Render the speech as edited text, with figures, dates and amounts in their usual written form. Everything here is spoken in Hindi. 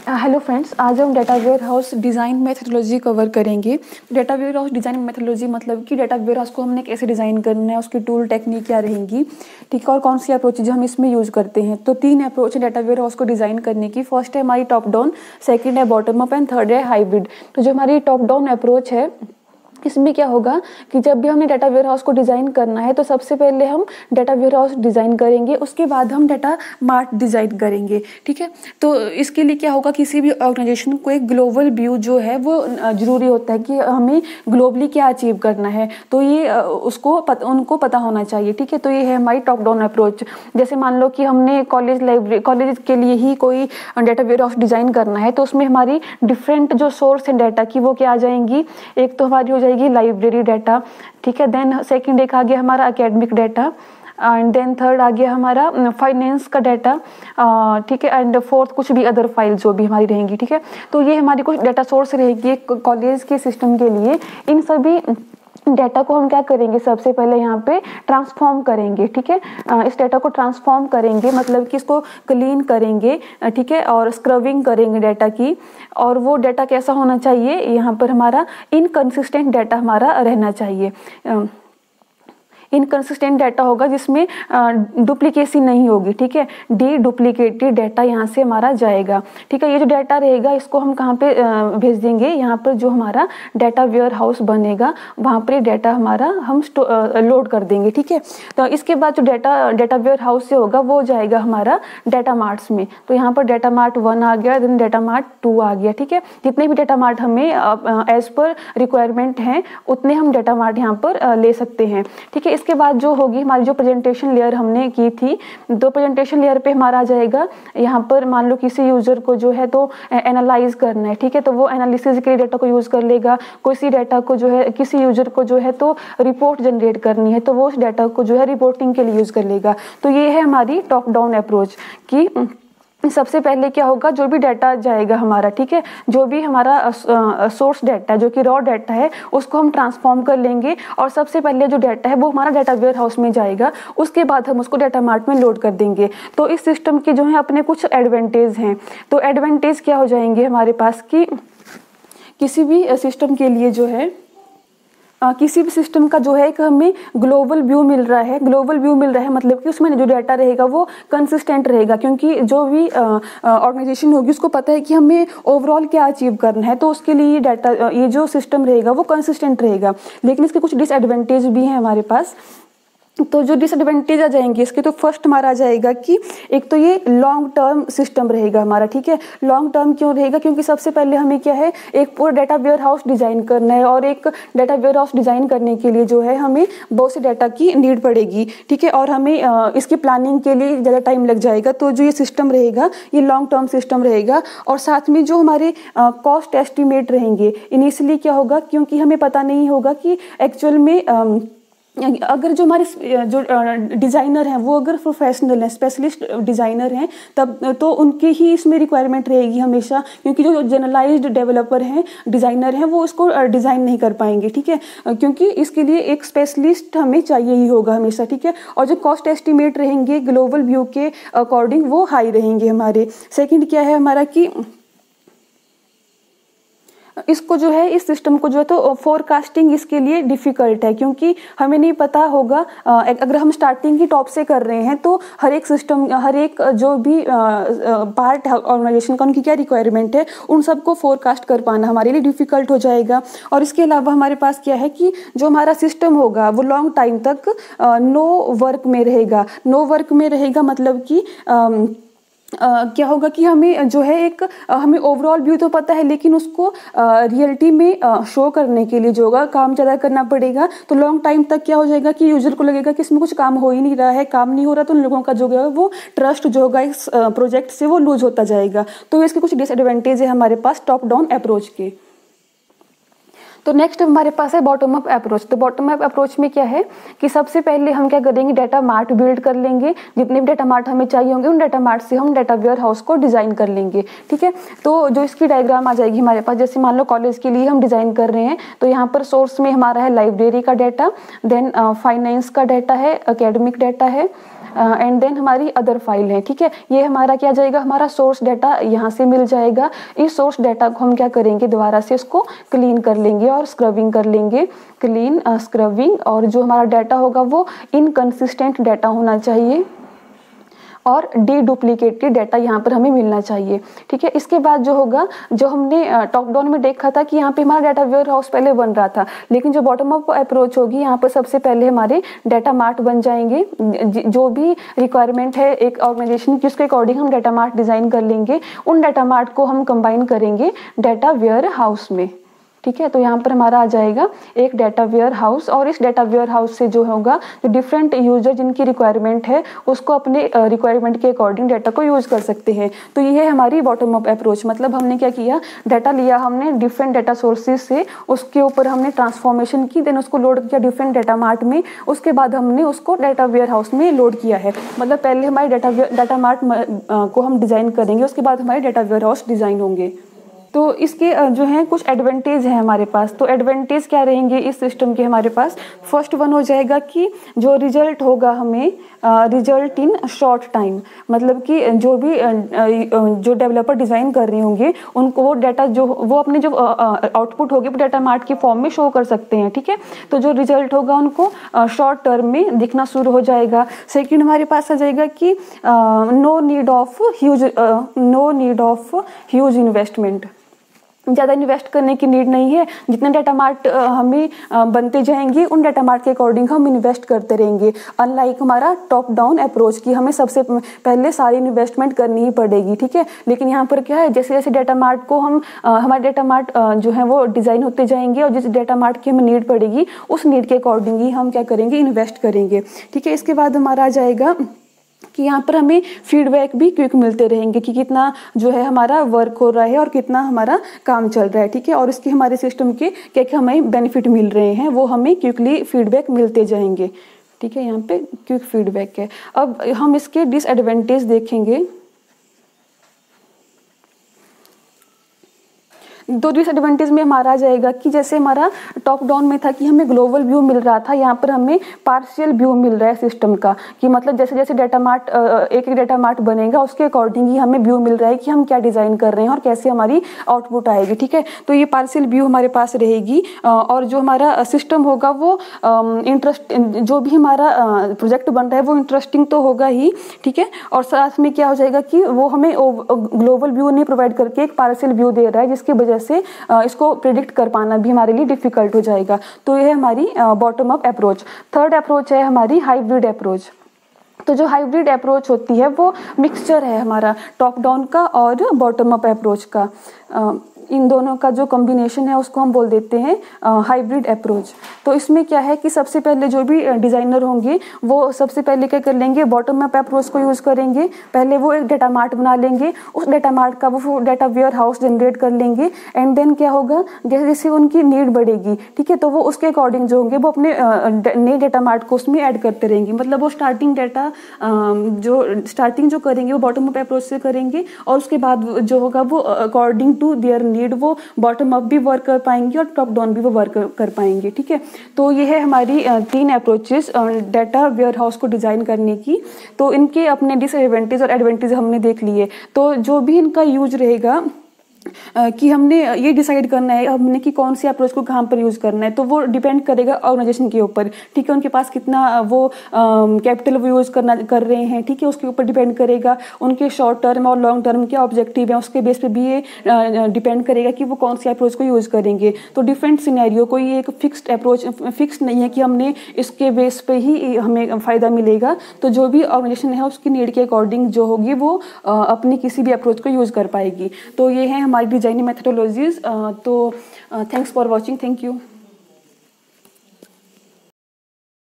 हेलो फ्रेंड्स, आज हम data warehouse design methodology cover करेंगे। Data warehouse design methodology मतलब कि डेटा वेयर हाउस को हमने कैसे डिज़ाइन करना है, उसकी टूल टेक्निक क्या रहेंगी, ठीक है, और कौन सी अप्रोचेज हम इसमें यूज़ करते हैं। तो 3 अप्रोच है डेटा वेयर हाउस को डिज़ाइन करने की। फर्स्ट है हमारी टॉप डाउन, सेकंड है बॉटम अप एंड थर्ड है हाइब्रिड। तो जो हमारी टॉप डाउन अप्रोच है इसमें क्या होगा कि जब भी हमने डेटा वेयर हाउस को डिज़ाइन करना है तो सबसे पहले हम डेटा वेयर हाउस डिज़ाइन करेंगे, उसके बाद हम डेटा मार्ट डिज़ाइन करेंगे, ठीक है। तो इसके लिए क्या होगा, किसी भी ऑर्गेनाइजेशन को एक ग्लोबल व्यू जो है वो ज़रूरी होता है कि हमें ग्लोबली क्या अचीव करना है, तो ये उनको पता होना चाहिए, ठीक है। तो ये है हमारी टॉप डाउन अप्रोच। जैसे मान लो कि हमने कॉलेज के लिए ही कोई डेटा वेयर हाउस डिज़ाइन करना है, तो उसमें हमारी डिफरेंट जो सोर्स है डाटा की वो क्या आ जाएंगी। एक तो हमारी हो जाएगी लाइब्रेरी डाटा, ठीक है। देन सेकंड एक आ गया हमारा academic data, and then third आ गया हमारा फाइनेंस का डाटा, ठीक है। एंड फोर्थ कुछ भी अदर फाइल जो भी हमारी रहेंगी, ठीक है। तो ये हमारी कुछ डाटा सोर्स रहेगी कॉलेज के सिस्टम के लिए। इन सभी डाटा को हम क्या करेंगे, सबसे पहले यहाँ पे ट्रांसफॉर्म करेंगे, ठीक है। इस डाटा को ट्रांसफॉर्म करेंगे मतलब कि इसको क्लीन करेंगे, ठीक है, और स्क्रबिंग करेंगे डाटा की। और वो डाटा कैसा होना चाहिए, यहाँ पर हमारा इनकंसिस्टेंट डाटा हमारा रहना चाहिए। इनकंसिस्टेंट डाटा होगा जिसमें डुप्लीकेसी नहीं होगी, ठीक है। डी डुप्लीकेटेड डाटा यहाँ से हमारा जाएगा, ठीक है। ये जो डाटा रहेगा इसको हम कहाँ पे भेज देंगे, यहाँ पर जो हमारा डाटा वेयर हाउस बनेगा वहाँ पर डाटा हमारा हम लोड कर देंगे, ठीक है। तो इसके बाद जो डाटा वेयर हाउस से होगा वो जाएगा हमारा डाटा मार्ट्स में। तो यहाँ पर डाटा मार्ट 1 आ गया, देन डाटा मार्ट 2 आ गया, ठीक है। जितने भी डाटा मार्ट हमें एज पर रिक्वायरमेंट हैं उतने हम डाटा मार्ट यहाँ पर ले सकते हैं, ठीक है। इसके बाद जो होगी हमारी जो प्रेजेंटेशन लेयर हमने की थी, तो प्रेजेंटेशन लेयर पे हमारा आ जाएगा, यहाँ पर मान लो किसी यूजर को जो है तो एनालाइज करना है, ठीक है। तो वो एनालिसिस के लिए डाटा को यूज कर लेगा। किसी डाटा को जो है किसी यूजर को जो है तो रिपोर्ट जनरेट करनी है, तो वो उस डाटा को जो है रिपोर्टिंग के लिए यूज कर लेगा। तो ये है हमारी टॉप डाउन अप्रोच की सबसे पहले क्या होगा, जो भी डाटा जाएगा हमारा, ठीक है, जो भी हमारा सोर्स डाटा जो कि रॉ डाटा है उसको हम ट्रांसफॉर्म कर लेंगे। और सबसे पहले जो डाटा है वो हमारा डाटा वेयर हाउस में जाएगा, उसके बाद हम उसको डाटा मार्ट में लोड कर देंगे। तो इस सिस्टम के जो है अपने कुछ एडवांटेज हैं। तो एडवांटेज क्या हो जाएंगे हमारे पास कि किसी भी सिस्टम के लिए जो है किसी भी सिस्टम का जो है एक हमें ग्लोबल व्यू मिल रहा है। ग्लोबल व्यू मिल रहा है मतलब कि उसमें जो डाटा रहेगा वो कंसिस्टेंट रहेगा, क्योंकि जो भी ऑर्गेनाइजेशन होगी उसको पता है कि हमें ओवरऑल क्या अचीव करना है, तो उसके लिए डाटा ये जो सिस्टम रहेगा वो कंसिस्टेंट रहेगा। लेकिन इसके कुछ डिसएडवांटेज भी हैं हमारे पास। तो जो डिसएडवांटेज आ जाएंगे इसके, तो फर्स्ट हमारा आ जाएगा कि एक तो ये लॉन्ग टर्म सिस्टम रहेगा हमारा, ठीक है। लॉन्ग टर्म क्यों रहेगा, क्योंकि सबसे पहले हमें क्या है एक पूरा डाटा वेयर हाउस डिज़ाइन करना है, और एक डाटा वेयर हाउस डिज़ाइन करने के लिए जो है हमें बहुत से डाटा की नीड पड़ेगी, ठीक है। और हमें इसकी प्लानिंग के लिए ज़्यादा टाइम लग जाएगा। तो जो ये सिस्टम रहेगा ये लॉन्ग टर्म सिस्टम रहेगा। और साथ में जो हमारे कॉस्ट एस्टिमेट रहेंगे, इनिशियली क्या होगा, क्योंकि हमें पता नहीं होगा कि एक्चुअल में अगर जो हमारे जो डिज़ाइनर हैं वो अगर प्रोफेशनल हैं, स्पेशलिस्ट डिज़ाइनर हैं, तब तो उनकी ही इसमें रिक्वायरमेंट रहेगी हमेशा, क्योंकि जो जनरलाइज्ड डेवलपर हैं, डिज़ाइनर हैं, वो उसको डिज़ाइन नहीं कर पाएंगे, ठीक है। क्योंकि इसके लिए एक स्पेशलिस्ट हमें चाहिए ही होगा हमेशा, ठीक है। और जो कॉस्ट एस्टिमेट रहेंगे ग्लोबल व्यू के अकॉर्डिंग वो हाई रहेंगे हमारे। सेकेंड क्या है हमारा कि इसको जो है इस सिस्टम को जो है तो फोरकास्टिंग इसके लिए डिफ़िकल्ट है, क्योंकि हमें नहीं पता होगा अगर हम स्टार्टिंग ही टॉप से कर रहे हैं तो हर एक सिस्टम, हर एक जो भी पार्ट है ऑर्गेनाइजेशन का, उनकी क्या रिक्वायरमेंट है, उन सबको फोरकास्ट कर पाना हमारे लिए डिफ़िकल्ट हो जाएगा। और इसके अलावा हमारे पास क्या है कि जो हमारा सिस्टम होगा वो लॉन्ग टाइम तक नो वर्क में रहेगा। नो वर्क में रहेगा मतलब कि क्या होगा कि हमें जो है एक हमें ओवरऑल व्यू तो पता है, लेकिन उसको रियलिटी में शो करने के लिए जो होगा काम ज़्यादा करना पड़ेगा। तो लॉन्ग टाइम तक क्या हो जाएगा कि यूजर को लगेगा कि इसमें कुछ काम हो ही नहीं रहा है, काम नहीं हो रहा, तो उन लोगों का जो है वो ट्रस्ट जो होगा इस प्रोजेक्ट से वो लूज होता जाएगा। तो इसके कुछ डिसएडवांटेज है हमारे पास टॉप डाउन अप्रोच के। तो नेक्स्ट हमारे पास है बॉटम अप अप्रोच। तो बॉटम अप अप्रोच में क्या है कि सबसे पहले हम क्या करेंगे, डाटा मार्ट बिल्ड कर लेंगे। जितने भी डाटा मार्ट हमें चाहिए होंगे उन डाटा मार्ट से हम डाटा वेयर हाउस को डिज़ाइन कर लेंगे, ठीक है। तो जो इसकी डायग्राम आ जाएगी हमारे पास, जैसे मान लो कॉलेज के लिए हम डिज़ाइन कर रहे हैं, तो यहाँ पर सोर्स में हमारा है लाइब्रेरी का डाटा, देन फाइनेंस का डाटा है, एकेडमिक डाटा है, एंड देन हमारी अदर फाइल है, ठीक है। ये हमारा क्या जाएगा, हमारा सोर्स डाटा यहाँ से मिल जाएगा। इस सोर्स डाटा को हम क्या करेंगे, दोबारा से इसको क्लीन कर लेंगे और स्क्रबिंग कर लेंगे, क्लीन स्क्रबिंग। और जो हमारा डाटा होगा वो इनकंसिस्टेंट डाटा होना चाहिए और डीडुप्लीकेटेड डाटा यहाँ पर हमें मिलना चाहिए, ठीक है। इसके बाद जो होगा, जो हमने टॉप डाउन में देखा था कि यहाँ पे हमारा डाटा वेयर हाउस पहले बन रहा था, लेकिन जो बॉटम अप अप्रोच होगी यहाँ पर सबसे पहले हमारे डाटा मार्ट बन जाएंगे। जो भी रिक्वायरमेंट है एक ऑर्गेनाइजेशन की, उसके अकॉर्डिंग हम डाटा मार्ट डिज़ाइन कर लेंगे। उन डाटा मार्ट को हम कंबाइन करेंगे डाटा वेयर हाउस में, ठीक है। तो यहाँ पर हमारा आ जाएगा एक डाटा वेयर हाउस, और इस डाटा वेयर हाउस से जो होगा, जो डिफरेंट यूजर जिनकी रिक्वायरमेंट है उसको अपने रिक्वायरमेंट के अकॉर्डिंग डाटा को यूज कर सकते हैं। तो ये है हमारी बॉटम अप अप्रोच। मतलब हमने क्या किया, डाटा लिया हमने डिफरेंट डाटा सोर्सेज से, उसके ऊपर हमने ट्रांसफॉर्मेशन की, देन उसको लोड किया डिफरेंट डाटा मार्ट में, उसके बाद हमने उसको डाटा वेयर हाउस में लोड किया है। मतलब पहले हमारे डाटा मार्ट को हम डिज़ाइन करेंगे, उसके बाद हमारे डाटा वेयर हाउस डिज़ाइन होंगे। तो इसके जो हैं कुछ एडवांटेज हैं हमारे पास। तो एडवांटेज क्या रहेंगे इस सिस्टम के हमारे पास, फर्स्ट वन हो जाएगा कि जो रिजल्ट होगा हमें रिजल्ट इन शॉर्ट टाइम। मतलब कि जो डेवलपर डिज़ाइन कर रहे होंगे उनको वो डाटा जो वो अपने जो आउटपुट होगी वो डाटा मार्ट की फॉर्म में शो कर सकते हैं, ठीक है। तो जो रिजल्ट होगा उनको शॉर्ट टर्म में दिखना शुरू हो जाएगा। सेकेंड हमारे पास आ जाएगा कि no need of huge investment. ज़्यादा इन्वेस्ट करने की नीड नहीं है। जितने डाटा मार्ट हमें बनते जाएंगे उन डाटा मार्ट के अकॉर्डिंग हम इन्वेस्ट करते रहेंगे। अनलाइक हमारा टॉप डाउन अप्रोच की हमें सबसे पहले सारी इन्वेस्टमेंट करनी ही पड़ेगी, ठीक है। लेकिन यहाँ पर क्या है, जैसे जैसे डाटा मार्ट को हम हमारे डाटा मार्ट जो है वो डिज़ाइन होते जाएंगे, और जिस डाटा मार्ट की हमें नीड पड़ेगी उस नीड के अकॉर्डिंग ही हम क्या करेंगे, इन्वेस्ट करेंगे, ठीक है। इसके बाद हमारा आ जाएगा कि यहाँ पर हमें फीडबैक भी क्विक मिलते रहेंगे कि कितना जो है हमारा वर्क हो रहा है और कितना हमारा काम चल रहा है, ठीक है। और इसके हमारे सिस्टम के क्या क्या हमें बेनिफिट मिल रहे हैं वो हमें क्विकली फीडबैक मिलते जाएंगे, ठीक है। यहाँ पे क्विक फीडबैक है। अब हम इसके डिसएडवांटेज देखेंगे। दो डिसएडवांटेज में हमारा आ जाएगा कि जैसे हमारा टॉप डाउन में था कि हमें ग्लोबल व्यू मिल रहा था, यहाँ पर हमें पार्शियल व्यू मिल रहा है सिस्टम का। कि मतलब जैसे जैसे डाटा मार्ट एक डाटा मार्ट बनेगा उसके अकॉर्डिंग ही हमें व्यू मिल रहा है कि हम क्या डिज़ाइन कर रहे हैं और कैसे हमारी आउटपुट आएगी, ठीक है। तो ये पार्शियल व्यू हमारे पास रहेगी। और जो हमारा सिस्टम होगा वो जो भी हमारा प्रोजेक्ट बन रहा है वो इंटरेस्टिंग तो होगा ही, ठीक है। और साथ में क्या हो जाएगा कि वो हमें ग्लोबल व्यू नहीं प्रोवाइड करके एक पार्शियल व्यू दे रहा है, जिसकी वजह से इसको प्रिडिक्ट कर पाना भी हमारे लिए डिफिकल्ट हो जाएगा। तो ये है हमारी bottom up approach. Third approach है हमारी हाइब्रिड अप्रोच। तो जो हाइब्रिड अप्रोच होती है वो मिक्सचर है हमारा टॉप डाउन का और बॉटम अप अप्रोच का। इन दोनों का जो कॉम्बिनेशन है उसको हम बोल देते हैं हाइब्रिड अप्रोच। तो इसमें क्या है कि सबसे पहले जो भी डिज़ाइनर होंगे वो सबसे पहले क्या कर लेंगे, बॉटम अप अप्रोच को यूज़ करेंगे। पहले वो एक डाटा मार्ट बना लेंगे, उस डाटा मार्ट का वो डाटा वेयर हाउस जनरेट कर लेंगे। एंड देन क्या होगा, जैसे जैसे उनकी नीड बढ़ेगी, ठीक है, तो वो उसके अकॉर्डिंग जो होंगे वो अपने नए डाटा मार्ट को उसमें ऐड करते रहेंगे। मतलब वो स्टार्टिंग जो करेंगे वो बॉटम अप अप्रोच से करेंगे, और उसके बाद जो होगा वो अकॉर्डिंग टू देयर नीड वो बॉटम अप भी वर्क कर पाएंगे और टॉप डाउन भी वो वर्क कर पाएंगे, ठीक है। तो ये है हमारी 3 अप्रोचेस डाटा वेयर हाउस को डिज़ाइन करने की। तो इनके अपने डिसएडवांटेज और एडवांटेज हमने देख लिए। तो जो भी इनका यूज रहेगा कि हमने ये डिसाइड करना है हमने कि कौन सी अप्रोच को कहाँ पर यूज़ करना है, तो वो डिपेंड करेगा ऑर्गेनाइजेशन के ऊपर, ठीक है। उनके पास कितना वो कैपिटल वो यूज़ कर रहे हैं, ठीक है, उसके ऊपर डिपेंड करेगा। उनके शॉर्ट टर्म और लॉन्ग टर्म के ऑब्जेक्टिव हैं, उसके बेस पे भी ये डिपेंड करेगा कि वो कौन सी अप्रोच को यूज़ करेंगे। तो डिफरेंट सिनेरियो, कोई एक फिक्स्ड अप्रोच फिक्स नहीं है कि हमने इसके बेस पे ही हमें फ़ायदा मिलेगा। तो जो भी ऑर्गेनाइजेशन है उसकी नीड के अकॉर्डिंग जो होगी वो अपनी किसी भी अप्रोच को यूज़ कर पाएगी। तो ये है हमारी डिजाइनिंग मेथोडोलॉजीज। तो thanks for watching, thank you.